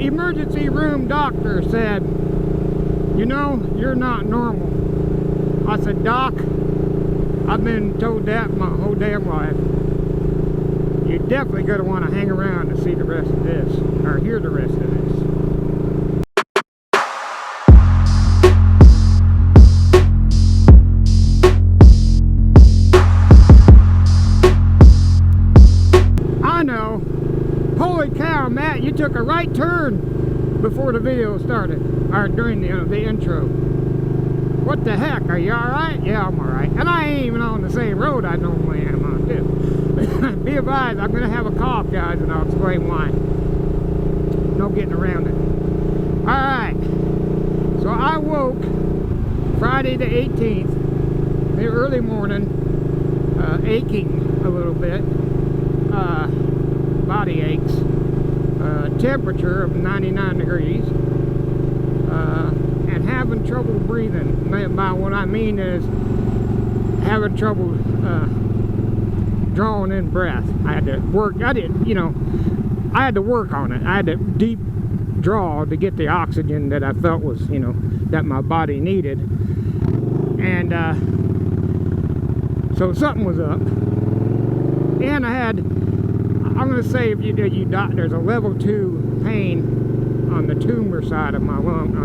emergency room doctor said, you know, you're not normal. I said, Doc, I've been told that my whole damn life. You're definitely going to want to hang around to see the rest of this, or hear the rest of this. I know. Holy cow, Matt, you took a right turn before the video started, or during the intro. What the heck, are you alright? Yeah, I'm alright. And I ain't even on the same road I normally am on, too. Be advised, I'm going to have a cough, guys, and I'll explain why. No getting around it. Alright. So I woke Friday the 18th, the early morning, aching a little bit. Body aches. Temperature of 99 degrees. And having trouble breathing. By what I mean is having trouble drawing in breath. I had to work. I had to work on it. I had to deep draw to get the oxygen that I felt was, that my body needed. And so something was up. And I had, I'm going to say, if there's a level 2 pain on the tumor side of my lung,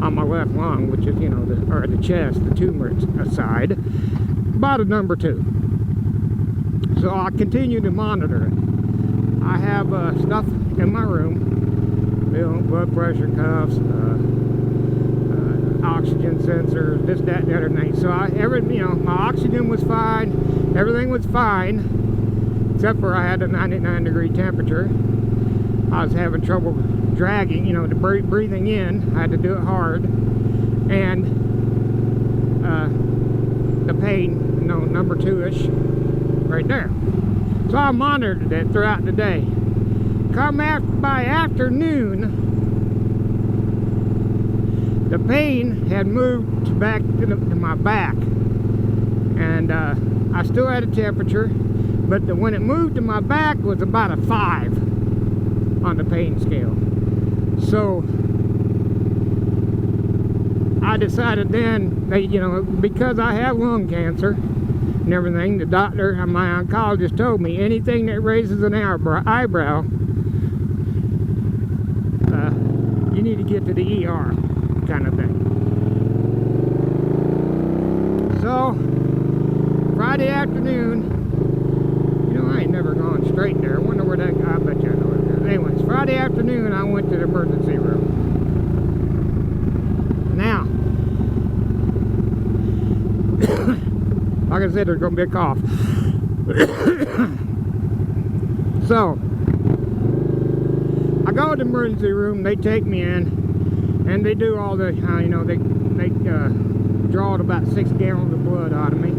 on my left lung, which is, or the chest, the tumor side, about a number 2. So I continue to monitor it. I have stuff in my room, blood pressure cuffs, oxygen sensors, this, that, and the other thing. So my oxygen was fine, everything was fine, except for I had a 99-degree temperature. I was having trouble dragging, the breathing in. I had to do it hard, and the pain, number 2-ish, right there. So I monitored it throughout the day. By afternoon, the pain had moved back to my back, and I still had a temperature, but when it moved to my back was about a 5 on the pain scale. So I decided then that, because I have lung cancer and everything, the doctor and my oncologist told me anything that raises an eyebrow, you need to get to the ER, kind of thing. So Friday afternoon, I ain't never gone straight there. I wonder where that, I bet you I know where it is. Anyways, Friday afternoon I went to the emergency room. Now, like I said, there's going to be a cough. So, I go to the emergency room, they take me in, and they do all the, they draw about 6 gallons of blood out of me.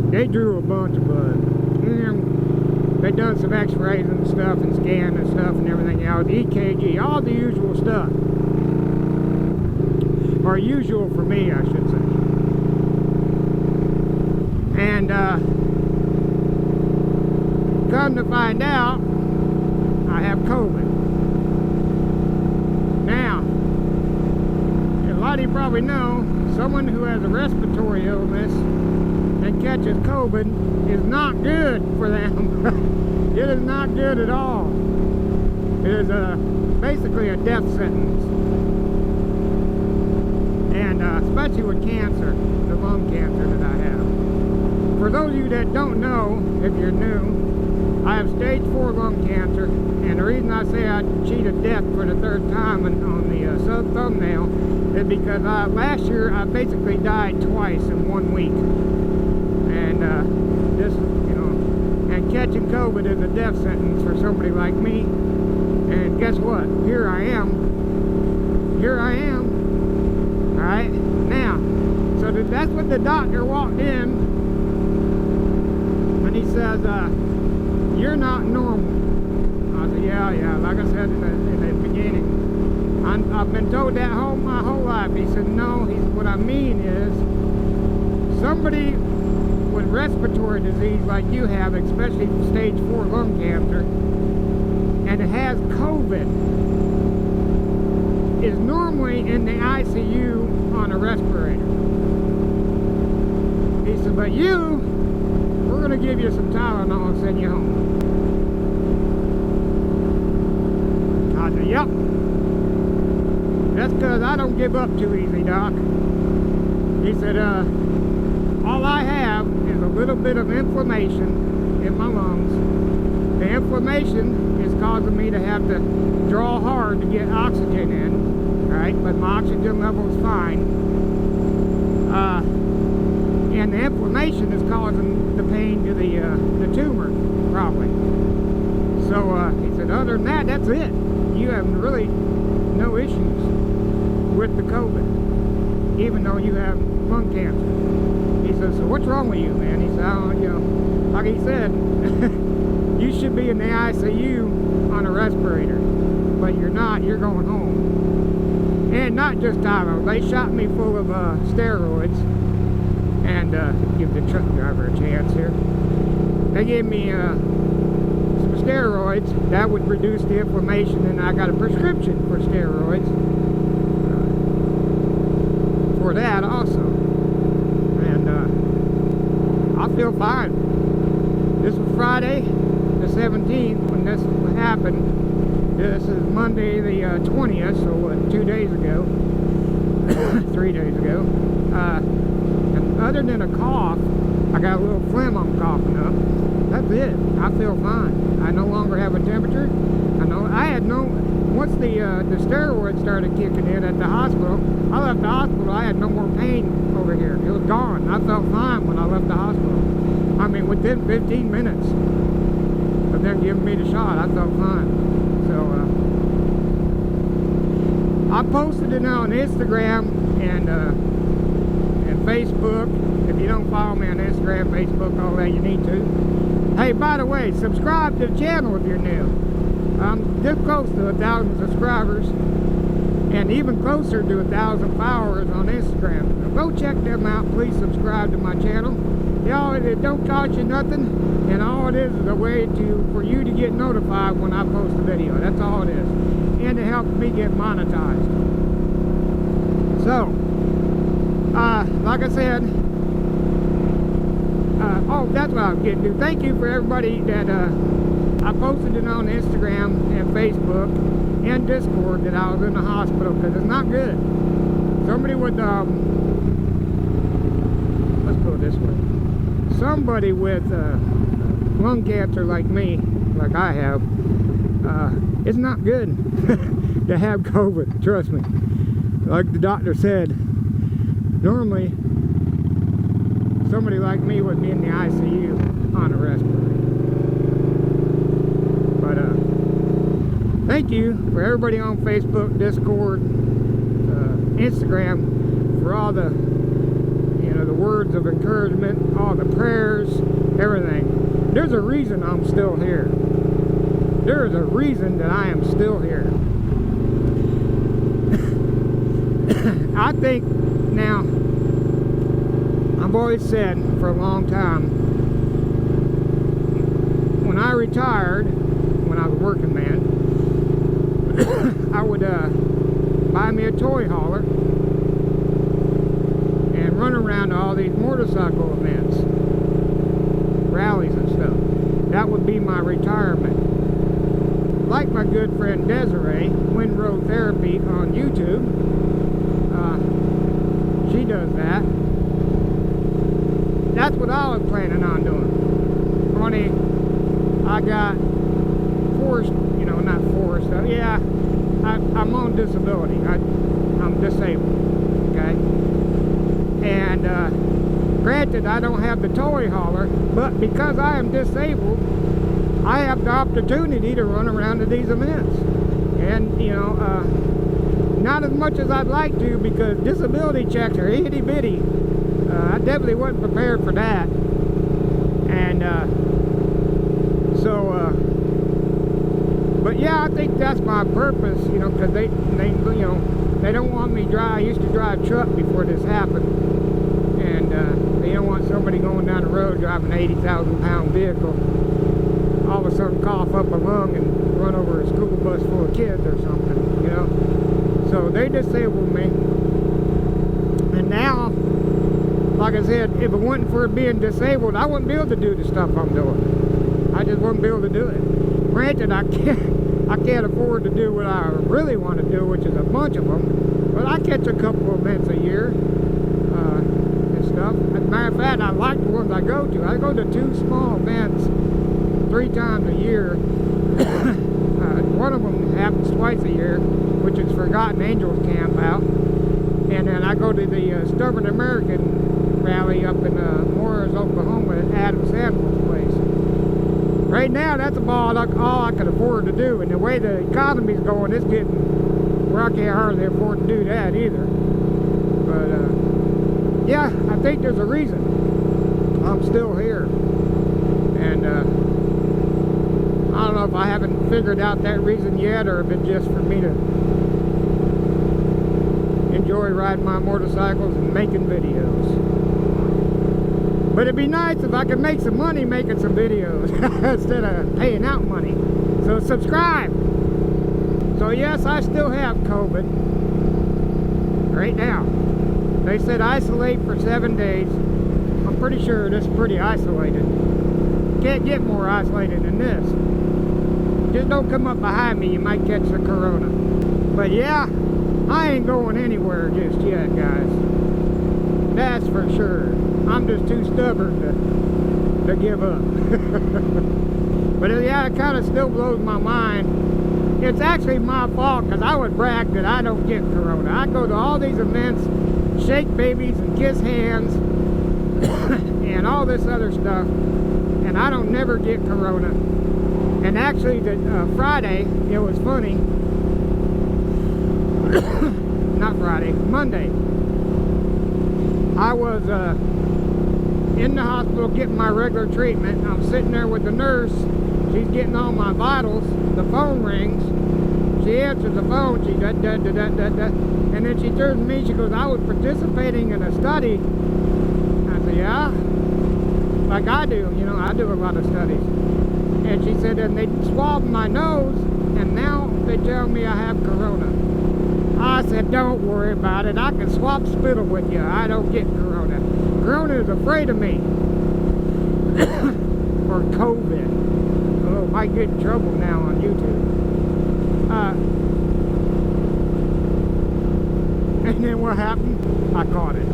They drew a bunch of blood. And they done some x-rays and stuff, and scan and stuff and everything else, EKG, all the usual stuff. Or usual for me, I should say. And come to find out, I have COVID. Now, a lot of you probably know, someone who has a respiratory illness and catches COVID is not good for them. It is not good at all. It is basically a death sentence. And especially with cancer, the lung cancer that I have. For those of you that don't know, if you're new, I have stage 4 lung cancer, and the reason I say I cheated death for the 3rd time on the thumbnail is because last year I basically died twice in 1 week. And this, and catching COVID is a death sentence for somebody like me. And guess what? Here I am. Alright? Now, so that's when the doctor walked in, and he says, you're not normal. I said, yeah, like I said in the beginning. I've been told that my whole life. He said, no, what I mean is, somebody with respiratory disease like you have, especially stage 4 lung cancer, and has COVID is normally in the ICU on a respirator. He said, but you, we're going to give you some Tylenol and send you home. I said, yep. That's because I don't give up too easy, Doc. He said, all I have is a little bit of inflammation in my lungs. The inflammation is causing me to have to draw hard to get oxygen in, right? But my oxygen level is fine. And the inflammation is causing the pain to the tumor, probably. So he said, other than that, that's it. You have really no issues with the COVID, even though you have lung cancer. He said, so what's wrong with you, man? He said, oh, you know, like he said, you should be in the ICU on a respirator, but you're not. You're going home. And not just Tylenol. They shot me full of steroids. And give the truck driver a chance here. They gave me some steroids that would reduce the inflammation, and I got a prescription for steroids for that also. And I feel fine. This was Friday the 17th when this happened. This is Monday the 20th, so what, 2 days ago, 3 days ago. Other than a cough, I got a little phlegm I'm coughing up. That's it. I feel fine. I no longer have a temperature. I had no, once the steroids started kicking in at the hospital, I left the hospital, I had no more pain over here. It was gone. I felt fine when I left the hospital. I mean, within 15 minutes of them giving me the shot, I felt fine. So, I posted it on Instagram and Facebook. If you don't follow me on Instagram, Facebook, all that, you need to. Hey, by the way, subscribe to the channel if you're new. I'm this close to 1,000 subscribers and even closer to 1,000 followers on Instagram. So go check them out. Please subscribe to my channel. Y'all, it don't cost you nothing, and all it is a way for you to get notified when I post a video. That's all it is. And to help me get monetized. So, like I said, oh, that's what I was getting to. Thank you for everybody that I posted it on Instagram and Facebook and Discord that I was in the hospital, because it's not good. Somebody with let's go this way. Somebody with lung cancer like me, like I have, it's not good to have COVID. Trust me. Like the doctor said, normally somebody like me would be in the ICU on a respirator. But thank you for everybody on Facebook, Discord, Instagram, for all the, you know, the words of encouragement, all the prayers, everything. There's a reason I'm still here. There is a reason that I am still here. I think now, I've always said for a long time, when I retired, when I was a working man, I would buy me a toy hauler and run around to all these motorcycle events, rallies and stuff. That would be my retirement. Like my good friend Desiree, Wind Road Therapy on YouTube, she does that. That's what I was planning on doing. Only I got forced, you know, not forced, yeah, I'm on disability. I'm disabled, okay? And granted, I don't have the toy hauler, but because I am disabled, I have the opportunity to run around to these events. And, you know, not as much as I'd like to, because disability checks are itty-bitty. I definitely wasn't prepared for that. And but yeah, I think that's my purpose, you know, because they you know, they don't want me drive. I used to drive truck before this happened, and they don't want somebody going down the road driving an 80,000-pound vehicle all of a sudden cough up a lung and run over a school bus full of kids or something, you know. So they disabled me. And now, like I said, if it wasn't for being disabled, I wouldn't be able to do the stuff I'm doing. I just wouldn't be able to do it. Granted, I can't afford to do what I really want to do, which is a bunch of them. But I catch a couple events a year and stuff. As a matter of fact, I like the ones I go to. I go to 2 small events 3 times a year. One of them happens twice a year, which is Forgotten Angels Camp out. And then I go to the Stubborn American rally up in Morris, Oklahoma at Adam Sandler's place. Right now, that's about all I can afford to do. And the way the economy's going, it's getting where I can't hardly afford to do that either. But yeah, I think there's a reason I'm still here. And I don't know if I haven't figured out that reason yet, or if it's just for me to enjoy riding my motorcycles and making videos. But it'd be nice if I could make some money making some videos instead of paying out money. So subscribe. So yes, I still have COVID right now. They said isolate for 7 days. I'm pretty sure this is pretty isolated. Can't get more isolated than this. Just don't come up behind me, you might catch the corona. But yeah, I ain't going anywhere just yet, guys. That's for sure. I'm just too stubborn to give up. But yeah, it kind of still blows my mind. It's actually my fault, because I would brag that I don't get corona. I go to all these events, shake babies and kiss hands and all this other stuff, and I don't never get corona. And actually, Friday, it was funny. Not Friday, Monday. I was in the hospital getting my regular treatment. I'm sitting there with the nurse. She's getting all my vitals. The phone rings. She answers the phone. She da da da da da da. And then she turns to me. She goes, "I was participating in a study." I said, "Yeah, like I do. You know, I do a lot of studies." And she said, "And they swabbed my nose, and now they tell me I have corona." I said, "Don't worry about it. I can swap spittle with you. I don't get corona. Corona is afraid of me." Or COVID. Oh, might get in trouble now on YouTube. And then what happened? I caught it.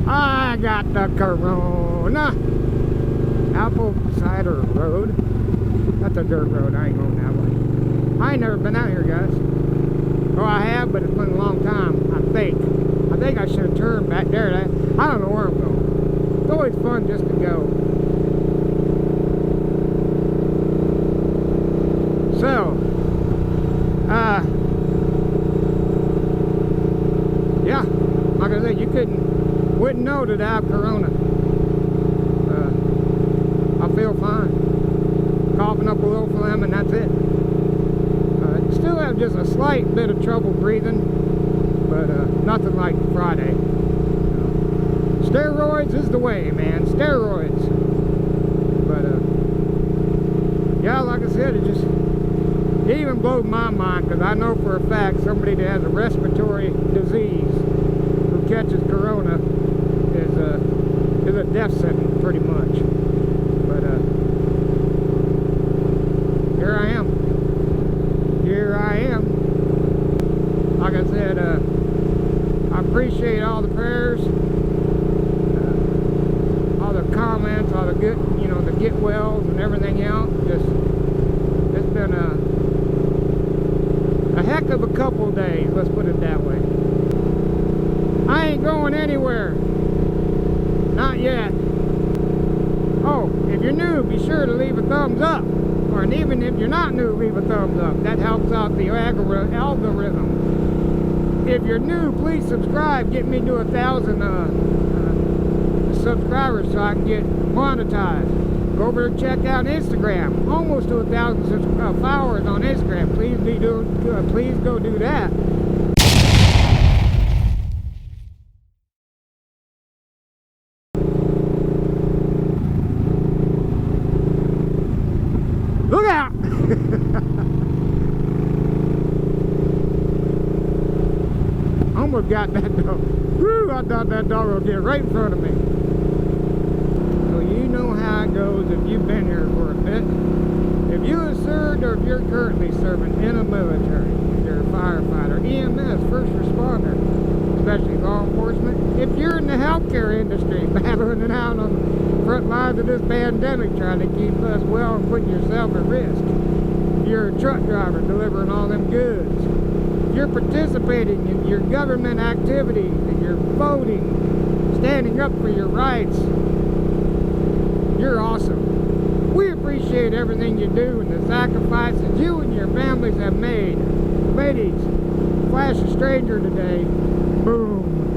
I got the corona. Apple Cider Road. That's a dirt road. I ain't going that way. I ain't never been out here, guys. Oh, I have, but it's been a long time, I think. I think I should have turned back there. I don't know where I'm going. It's always fun just to go. So, yeah, like I said, you wouldn't know that I have corona. I feel fine. Coughing up a little phlegm, and that's it. Still have just a slight bit of trouble breathing, but nothing like Friday. Steroids is the way, man. Steroids. But yeah, like I said, it even blows my mind, because I know for a fact somebody that has a respiratory disease who catches corona is a death sentence, pretty much. But here I am. Here I am. Like I said, I appreciate all the prayers, all the comments, all the good, you know, the get wells and everything else. It's been a heck of a couple days, let's put it that way. I ain't going anywhere. Not yet. Oh, if you're new, be sure to leave a thumbs up. Or even if you're not new, leave a thumbs up. That helps out the algorithm. If you're new, please subscribe. Get me to 1,000 subscribers so I can get monetized. Go over and check out Instagram. Almost to 1,000 followers on Instagram. Please go do that. almost got that dog. Whew, I thought that dog would get right in front of me. So you know how it goes if you've been here for a bit. If you have served or if you're currently serving in the military, if you're a firefighter, EMS, first responder, especially law enforcement, if you're in the healthcare industry battling it out on the front lines of this pandemic trying to keep us well and putting yourself at risk, if you're a truck driver delivering all them goods, if you're participating in your government activities and you're voting, standing up for your rights, you're awesome. We appreciate everything you do and the sacrifices you and your families have made. Ladies, flash a stranger today. Boom.